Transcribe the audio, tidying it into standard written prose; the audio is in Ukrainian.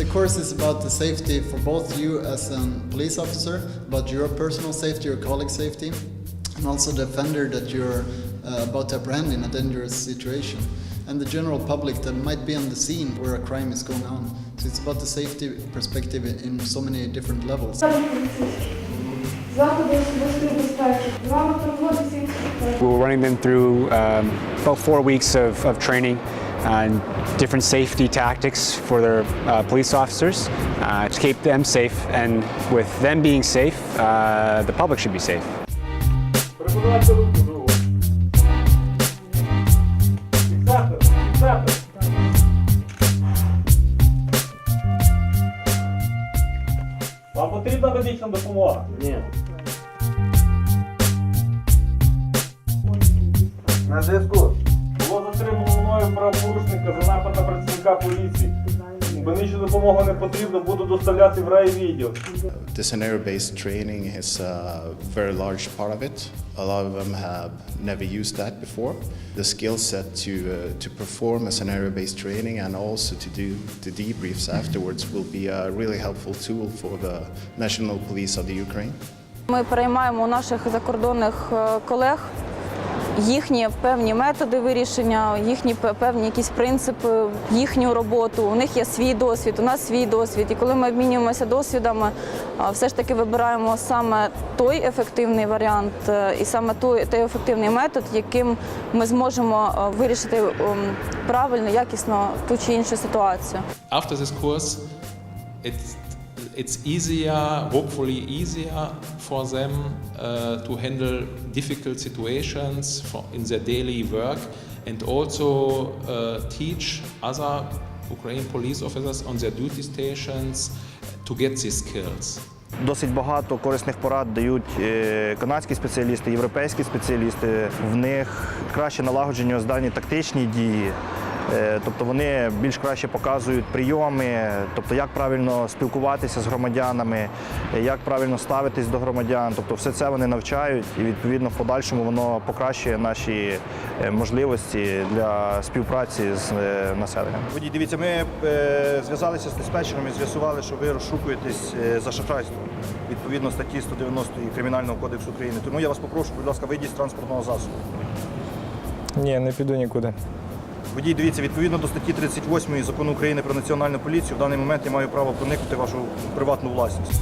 course is about the safety for both you as a police officer, about your personal safety, your colleague's safety, and also the offender that you're about to apprehend in a dangerous situation, and the general public that might be on the scene where a crime is going on. So it's about the safety perspective in so many different levels. We were running them through about 4 weeks of training and different safety tactics for their police officers to keep them safe, and with them being safe, the public should be safe. Вам потрібна медична допомога? Ні. На зв'язку. Було затримано мною правопорушника за напад на працівника поліції. Медичну допомогу не потрібно, буду доставляти в райвідділ. The scenario-based training is a very large part of it. A lot of them have never used that before. The skill set to perform a scenario-based training and also to do the debriefs afterwards will be a really helpful tool for the National Police of the Ukraine. Ми переймаємо у наших закордонних колег їхні певні методи вирішення, їхні певні якісь принципи, їхню роботу. У них є свій досвід, у нас свій досвід. І коли ми обмінюємося досвідами, все ж таки вибираємо саме той ефективний варіант і саме той ефективний метод, яким ми зможемо вирішити правильно, якісно ту чи іншу ситуацію. After this course, it's easier, hopefully easier for them to handle difficult situations in their daily work, and also teach other Ukrainian police officers on their duty stations to get these skills. Досить багато корисних порад дають канадські спеціалісти, європейські спеціалісти. В них краще налагоджені оздальні тактичні дії. Тобто вони більш краще показують прийоми, тобто як правильно спілкуватися з громадянами, як правильно ставитись до громадян. Тобто все це вони навчають і відповідно в подальшому воно покращує наші можливості для співпраці з населенням. Водій, дивіться, ми зв'язалися з диспетчером і з'ясували, що ви розшукуєтесь за шахрайство відповідно статті 190 Кримінального кодексу України. Тому я вас попрошу, будь ласка, вийдіть з транспортного засобу. Ні, не піду нікуди. Водій, дивіться, відповідно до статті 38 Закону України про національну поліцію, в даний момент я маю право проникнути в вашу приватну власність.